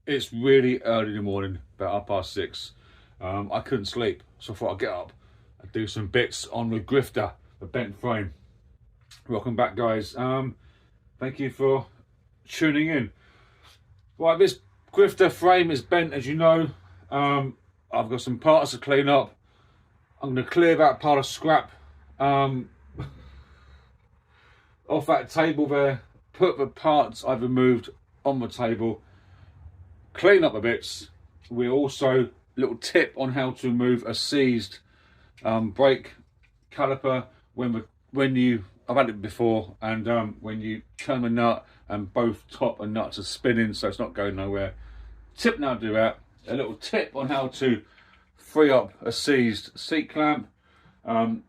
It's really early in the morning, about 6:30. I couldn't sleep, so I thought I'd get up and do some bits on the grifter, the bent frame. Welcome back, guys. Thank you for tuning in. Right, this grifter frame is bent, as you know. I've got some parts to clean up. I'm going to clear that pile of scrap off that table there, put the parts I've removed on the table, clean up the bits. We're also a little tip on how to remove a seized brake caliper I've had it before, and when you turn the nut and both top and nuts are spinning, so it's not going nowhere. Tip now to do that. A little tip on how to free up a seized seat clamp, and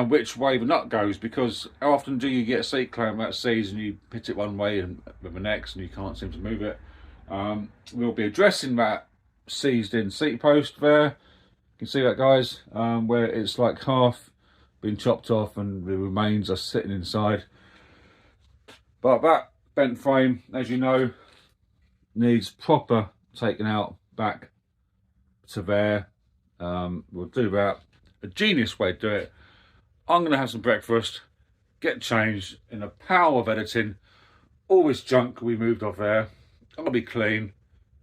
which way the nut goes, because how often do you get a seat clamp that's seized and you hit it one way and with the next and you can't seem to move it. We'll be addressing that seized in seat post there. You can see that, guys, where it's like half been chopped off and the remains are sitting inside. But that bent frame, as you know, needs proper taken out back to there. We'll do that. A genius way to do it. I'm going to have some breakfast, get changed, in the power of editing. All this junk we moved off there, I'll be clean,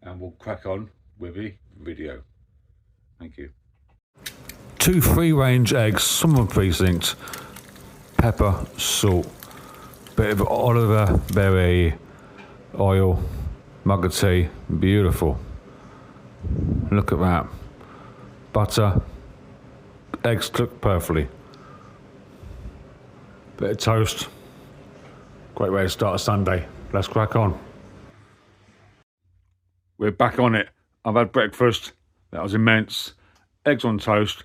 and we'll crack on with the video. Thank you. 2 free-range eggs, some precinct, pepper, salt, bit of olive berry oil, mug of tea. Beautiful. Look at that. Butter, eggs cooked perfectly. Bit of toast. Great way to start a Sunday. Let's crack on. We're back on it. I've had breakfast. That was immense. Eggs on toast.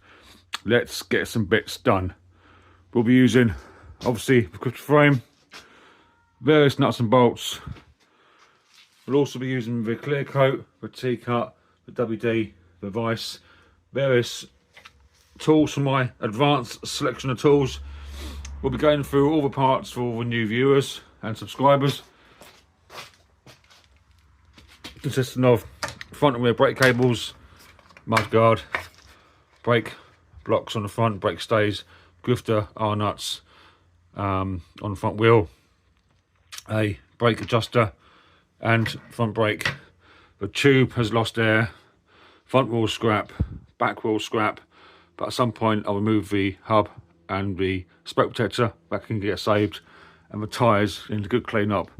Let's get some bits done. We'll be using, obviously, the grifter frame, various nuts and bolts. We'll also be using the clear coat, the T-cut, the WD, the vise, various tools from my advanced selection of tools. We'll be going through all the parts for all the new viewers and subscribers, consisting of front and rear brake cables, mudguard, brake blocks on the front, brake stays, grifter R nuts on the front wheel, a brake adjuster and front brake. The tube has lost air, front wheel scrap, back wheel scrap, but at some point I'll remove the hub and the spoke protector, that can get saved, and the tyres into good clean up.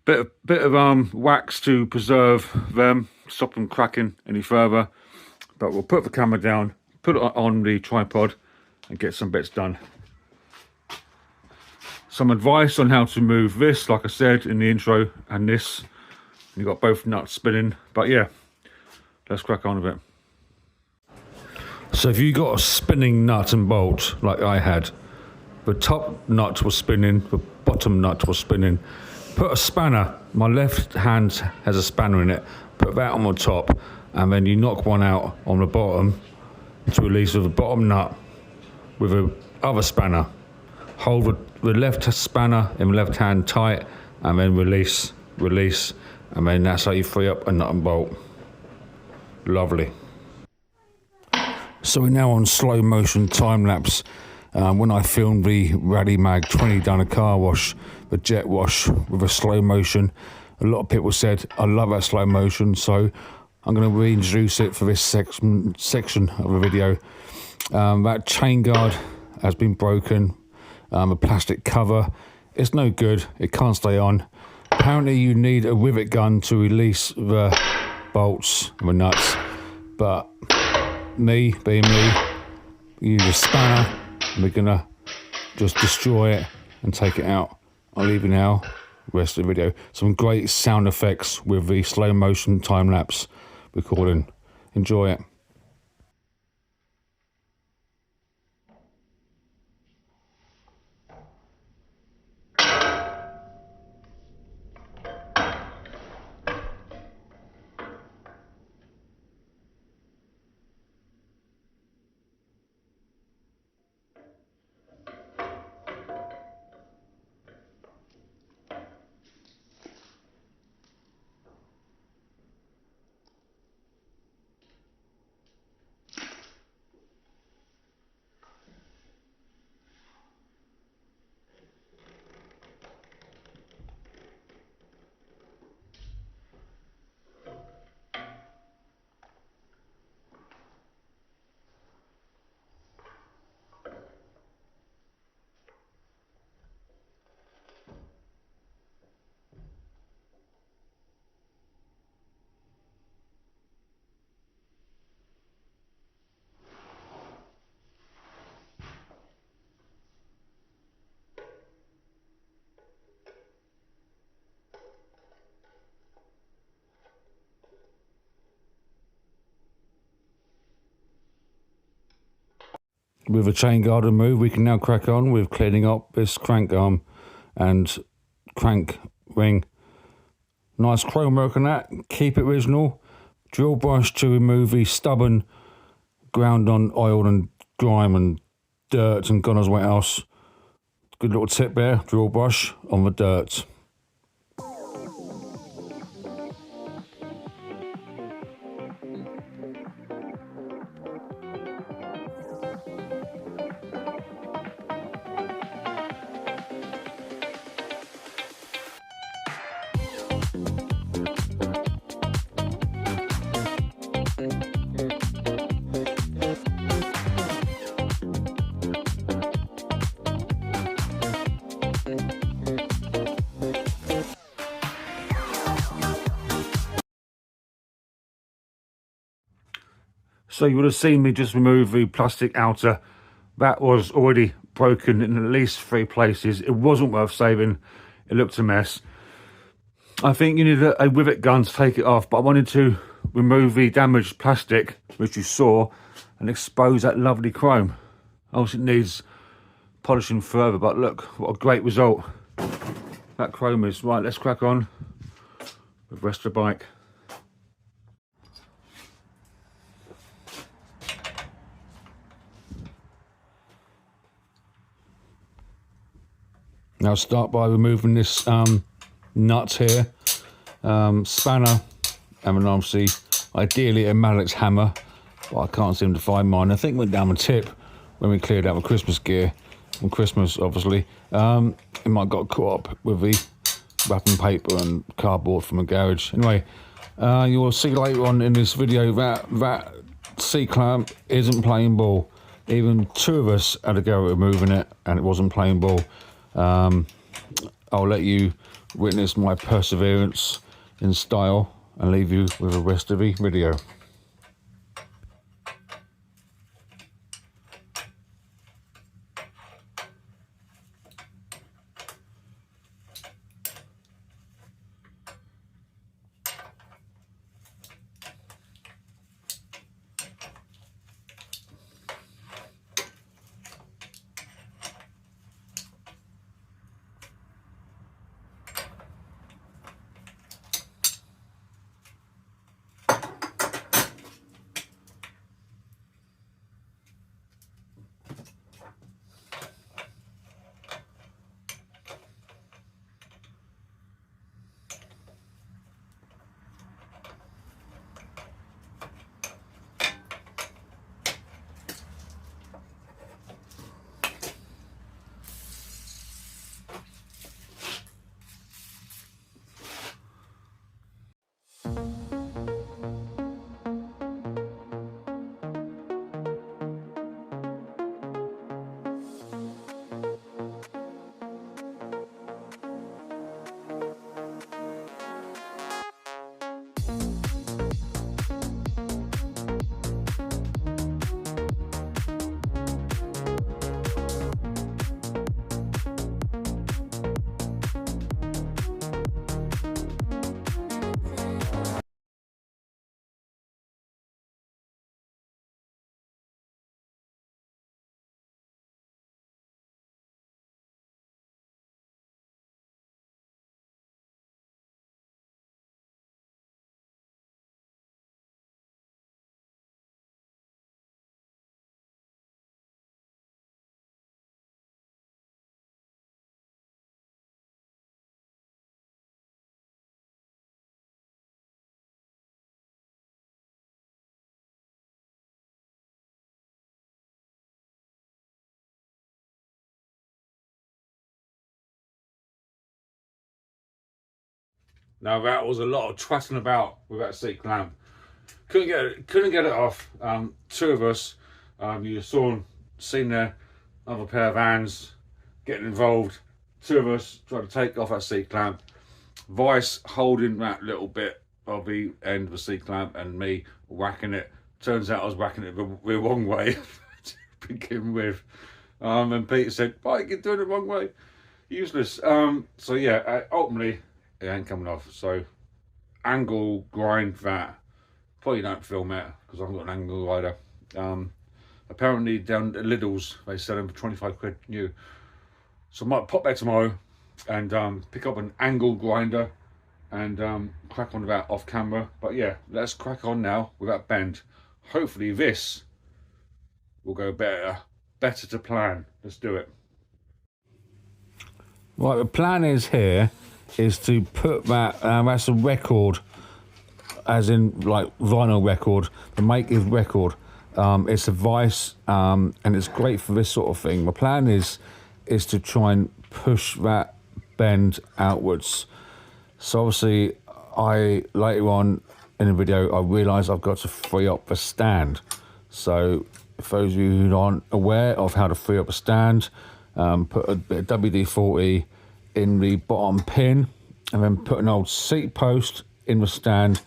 Bit of wax to preserve them, stop them cracking any further. But we'll put the camera down, put it on the tripod, and get some bits done. Some advice on how to move this, like I said in the intro, and this. You've got both nuts spinning, but yeah, let's crack on with it. So if you got a spinning nut and bolt like I had, the top nut was spinning, the bottom nut was spinning. Put a spanner, my left hand has a spanner in it, put that on the top, and then you knock one out on the bottom to release the bottom nut with the other spanner. Hold the left spanner in the left hand tight, and then release, and then that's how you free up a nut and bolt. Lovely. So we're now on slow motion time lapse. When I filmed the Raleigh Mag 20 down a car wash, the jet wash with a slow motion, a lot of people said I love that slow motion, so I'm going to reintroduce it for this section of the video. That chain guard has been broken, a plastic cover, it's no good, it can't stay on. Apparently you need a rivet gun to release the bolts and the nuts, but me being me, use a spanner and we're gonna just destroy it and take it out. I'll leave you now, rest of the video. Some great sound effects with the slow motion time lapse recording. Enjoy it. with a chain guard removed, we can now crack on with cleaning up this crank arm and crank ring. Nice chrome work on that, keep it original. Drill brush to remove the stubborn ground on oil and grime and dirt and God knows what else. Good little tip there, drill brush on the dirt. So you would have seen me just remove the plastic outer. That was already broken in at least 3 places. It wasn't worth saving. It looked a mess. I think you need a rivet gun to take it off, but I wanted to remove the damaged plastic, which you saw, and expose that lovely chrome. Obviously it needs polishing further, but look, what a great result that chrome is. Right, let's crack on with the rest of the bike. Now start by removing this nut here, spanner, and then obviously ideally a mallet's hammer, but I can't seem to find mine. I think it went down the tip when we cleared out the Christmas gear, on Christmas obviously. It might have got caught up with the wrapping paper and cardboard from a garage. Anyway, you will see later on in this video that C-clamp isn't playing ball. Even 2 of us had a go at removing it and it wasn't playing ball. I'll let you witness my perseverance in style and leave you with the rest of the video. Now that was a lot of twatting about with that seat clamp. Couldn't get it off. 2 of us, you seen there, another pair of hands getting involved. 2 of us tried to take off that seat clamp. Vice holding that little bit of the end of the seat clamp and me whacking it. Turns out I was whacking it the wrong way to begin with. And Peter said, "Mike, you're doing it the wrong way. Useless." So yeah, ultimately it ain't coming off. So angle grind that. Probably don't film it because I've got an angle grinder. Apparently down at Lidl's they sell them for 25 quid new. So I might pop there tomorrow and pick up an angle grinder and crack on with that off camera. But yeah, let's crack on now with that bend. Hopefully this will go better to plan. Let's do it. Right, the plan is here is to put that, that's a record, as in like vinyl record, the make is record. It's a vice and it's great for this sort of thing. My plan is to try and push that bend outwards. So obviously later on in the video I realised I've got to free up the stand. So for those of you who aren't aware of how to free up a stand, put a bit of WD-40 in the bottom pin and then put an old seat post in the stand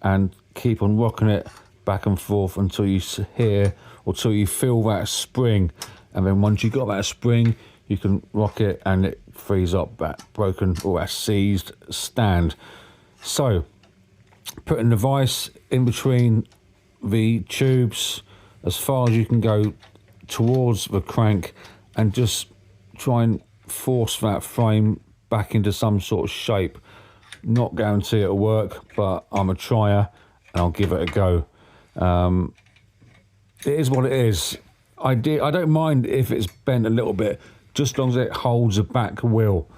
and keep on rocking it back and forth until you hear or till you feel that spring, and then once you got that spring you can rock it and it frees up that broken or that seized stand. So putting the vise in between the tubes as far as you can go towards the crank and just try and force that frame back into some sort of shape. Not guarantee it'll work, but I'm a trier and I'll give it a go. It is what it is. I don't mind if it's bent a little bit, just as long as it holds the back wheel.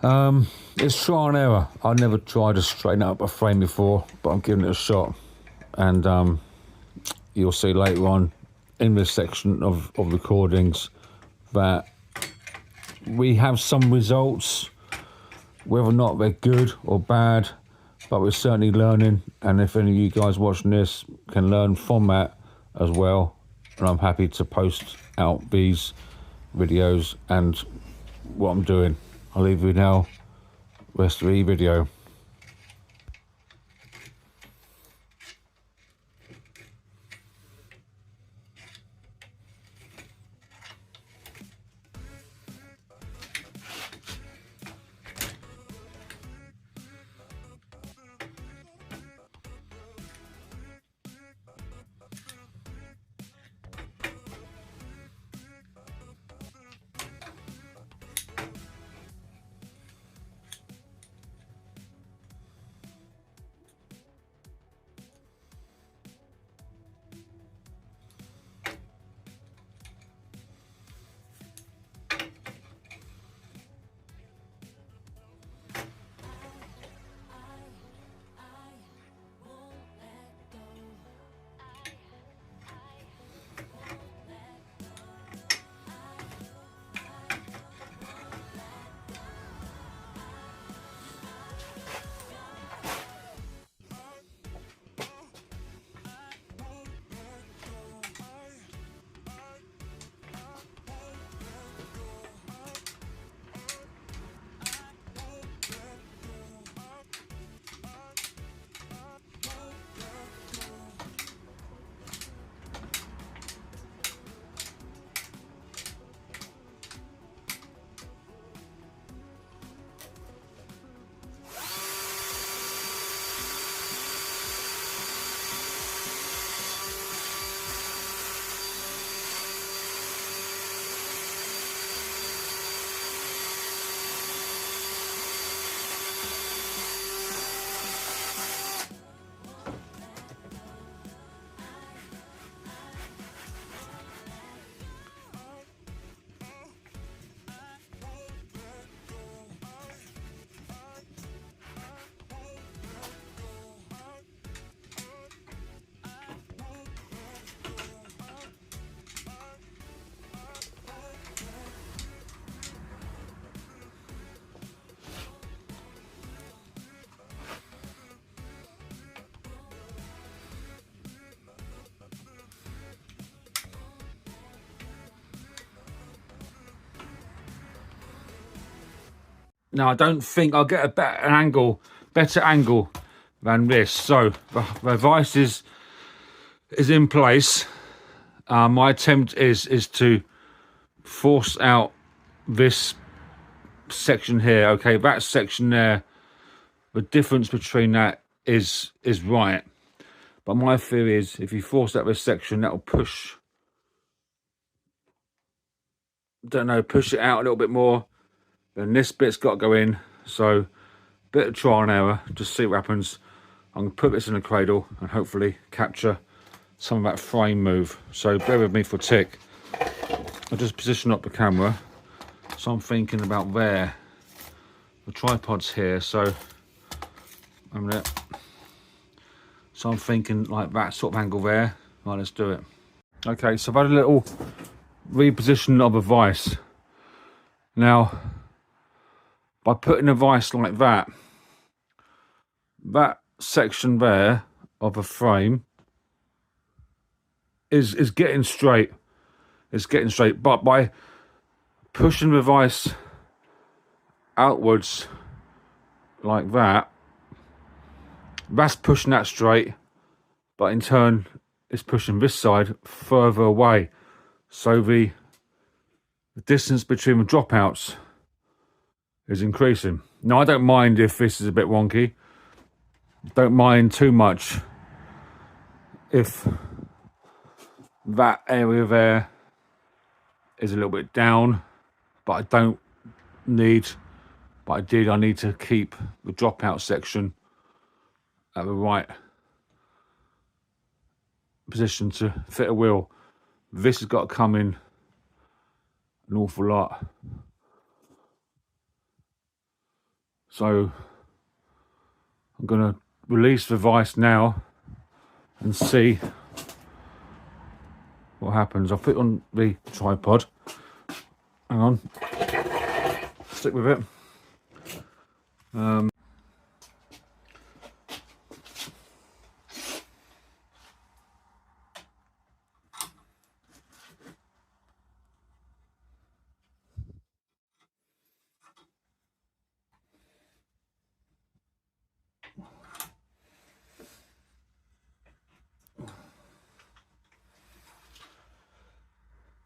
It's trial and error. I never tried to straighten up a frame before, but I'm giving it a shot. And you'll see later on in this section of recordings that we have some results, whether or not they're good or bad, but we're certainly learning. And if any of you guys watching this can learn from that as well, and I'm happy to post out these videos and what I'm doing. I'll leave you now, rest of the video. Now I don't think I'll get a better angle than this. So the vise is in place. My attempt is to force out this section here. Okay, that section there, the difference between that is right. But my theory is if you force out this section, that'll push don't know, push it out a little bit more. Then this bit's got to go in. So, bit of trial and error, just see what happens. I'm going to put this in the cradle and hopefully capture some of that frame move. So, bear with me for a tick. I'll just position up the camera. So, I'm thinking about there. The tripod's here, so I'm thinking like that sort of angle there. Right, let's do it. Okay, so I've had a little reposition of a vise. Now, by putting a vise like that, that section there of a frame is getting straight. It's getting straight, but by pushing the vise outwards like that, that's pushing that straight, but in turn it's pushing this side further away, so the distance between the dropouts is increasing. Now, I don't mind if this is a bit wonky, don't mind too much if that area there is a little bit down, but I don't need, but I need to keep the dropout section at the right position to fit a wheel. This has got to come in an awful lot. So I'm going to release the vise now and see what happens. I'll put it on the tripod. Hang on. Stick with it.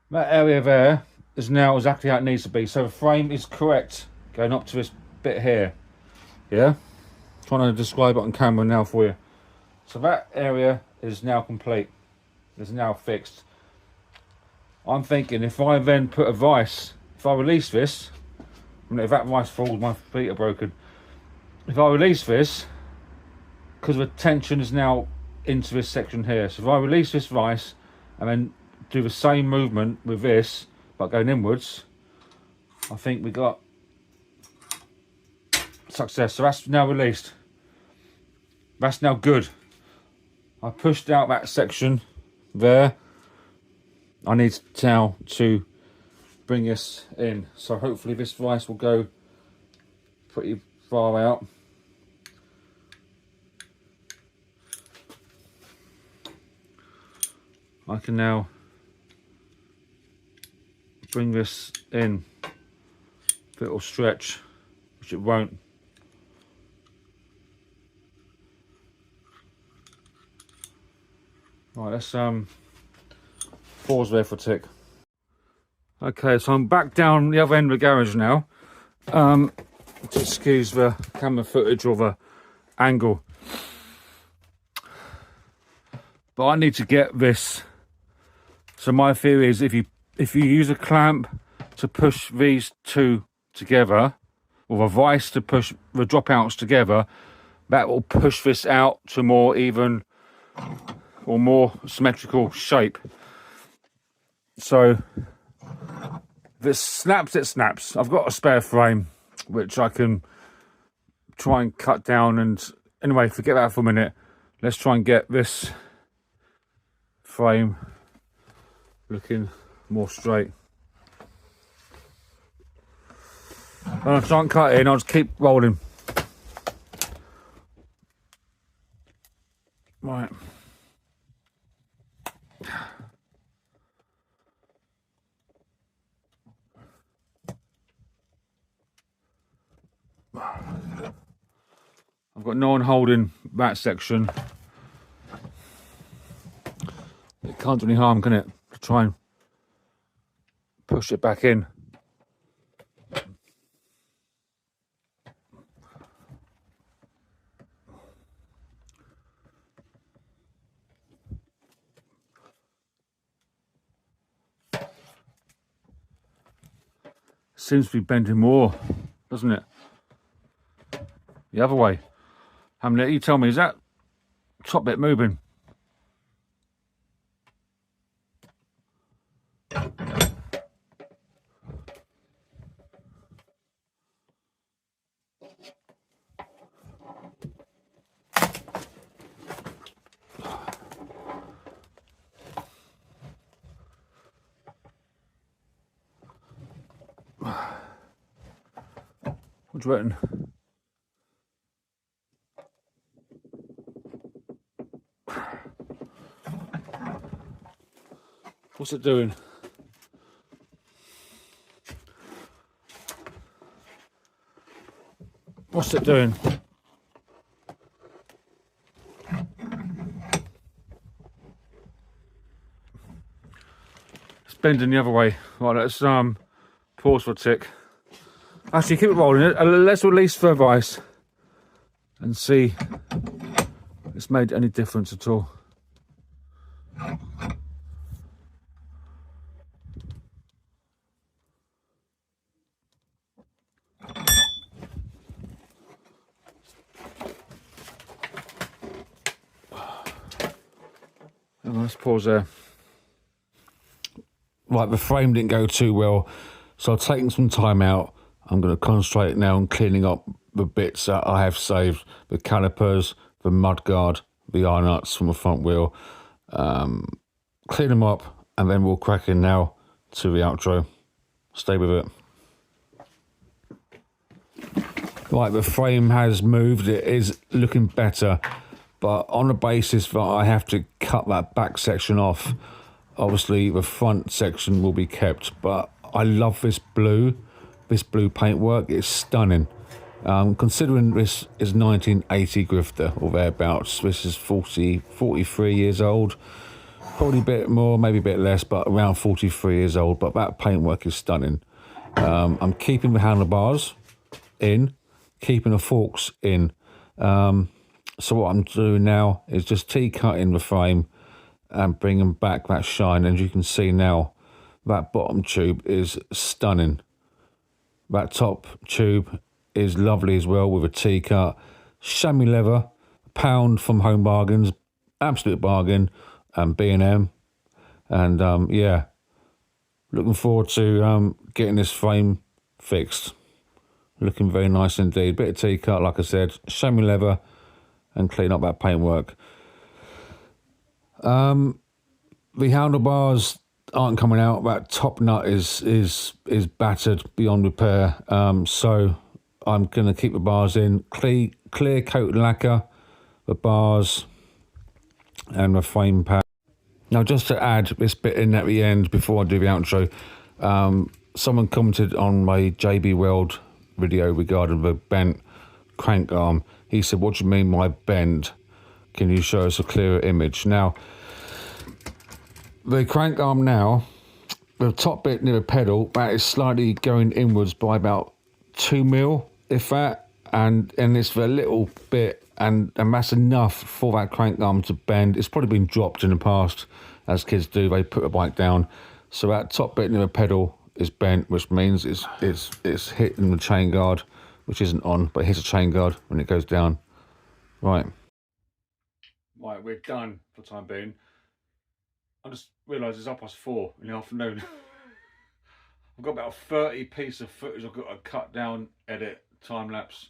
That area there is now exactly how it needs to be. So the frame is correct going up to this bit here. Yeah? Trying to describe it on camera now for you. So that area is now complete. It's now fixed. I'm thinking if I then put a vise, if I release this, I mean, if that vise falls, my feet are broken. If I release this, because the tension is now into this section here. So if I release this vise and then do the same movement with this, but going inwards, I think we got success. So that's now released. That's now good. I pushed out that section there. I need now to bring this in. So hopefully this vise will go pretty far out. I can now bring this in. If it will stretch, which it won't. Right, let's pause there for a tick. Okay, so I'm back down the other end of the garage now. To excuse the camera footage or the angle. But I need to get this. So my theory is if you use a clamp to push these two together, or a vise to push the dropouts together, that will push this out to more even or more symmetrical shape. So if it snaps, it snaps. I've got a spare frame which I can try and cut down, and anyway, forget that for a minute. Let's try and get this frame looking more straight. And I'll try and cut it in, I'll just keep rolling. Right. I've got no one holding that section. It can't do any harm, can it? To try and push it back in. seems to be bending more, doesn't it? The other way. Hamlet, you tell me, is that top bit moving? What do you reckon? What's it doing? What's it doing? It's bending the other way. Right, let's pause for a tick. Actually, keep it rolling. Let's release further ice and see if it's made any difference at all. Let's pause there. Right, the frame didn't go too well, so I've taken some time out. I'm going to concentrate now on cleaning up the bits that I have saved. The calipers, the mudguard, the eye nuts from the front wheel. Clean them up, and then we'll crack in now to the outro. Stay with it. Right, the frame has moved. It is looking better, but on the basis that I have to cut that back section off, obviously the front section will be kept. But I love this blue paintwork. It's stunning. Considering this is 1980 grifter or thereabouts, this is 43 years old. Probably a bit more, maybe a bit less, but around 43 years old. But that paintwork is stunning. I'm keeping the handlebars in, keeping the forks in. So what I'm doing now is just T-cutting the frame and bringing back that shine. And you can see now that bottom tube is stunning. That top tube is lovely as well with a T-cut. Chamois leather, £1 from Home Bargains, absolute bargain, and B&M. And yeah, looking forward to getting this frame fixed. Looking very nice indeed. Bit of T-cut, like I said, chamois leather, and clean up that paintwork. The handlebars aren't coming out. That top nut is battered beyond repair. So I'm going to keep the bars in. Clear coat lacquer, the bars, and the frame pad. Now, just to add this bit in at the end before I do the outro, someone commented on my JB Weld video regarding the bent crank arm. He said, "What do you mean by bend? Can you show us a clearer image?" Now, the crank arm now, the top bit near the pedal, that is slightly going inwards by about 2 mil, if that, and it's a little bit, and that's enough for that crank arm to bend. It's probably been dropped in the past, as kids do. They put a bike down, so that top bit near the pedal is bent, which means it's hitting the chain guard, which isn't on, but it hits a chain guard when it goes down. Right, we're done for the time being. I just realised it's 4:30 in the afternoon. I've got about 30 pieces of footage I've got to cut down, edit, time lapse,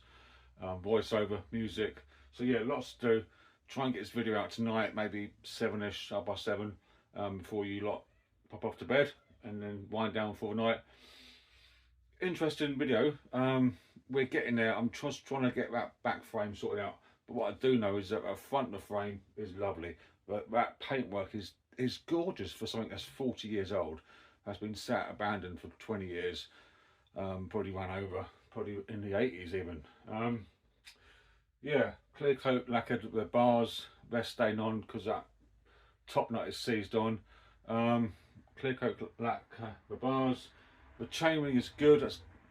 voiceover, music. So yeah, lots to do. Try and get this video out tonight, maybe 7ish, 7:30, before you lot pop off to bed, and then wind down for the night. Interesting video. We're getting there. I'm just trying to get that back frame sorted out. But what I do know is that the front of the frame is lovely. But that paintwork is gorgeous for something that's 40 years old. Has been sat abandoned for 20 years. Probably run over, probably in the 80s even. Yeah, clear coat lacquered the bars, they're staying on because that top nut is seized on. Clear coat lacquer the bars. The chainring is good,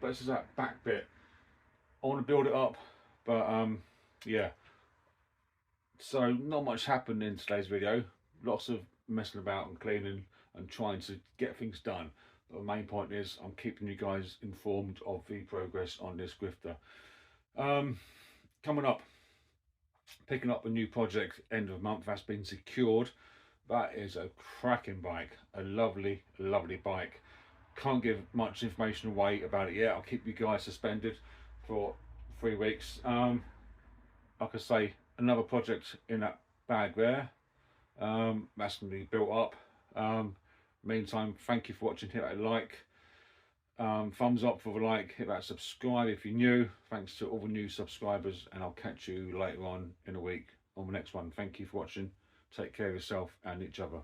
but this is that back bit. I want to build it up, but yeah. So not much happened in today's video. Lots of messing about and cleaning and trying to get things done. But the main point is I'm keeping you guys informed of the progress on this grifter. Coming up, picking up a new project end of the month. That's been secured. That is a cracking bike, a lovely bike. Can't give much information away about it yet. I'll keep you guys suspended for 3 weeks. Like I say, another project in that bag there. That's going to be built up. Meantime, thank you for watching. Hit that like, thumbs up for the like, hit that subscribe if you're new. Thanks to all the new subscribers, and I'll catch you later on in a week on the next one. Thank you for watching. Take care of yourself and each other.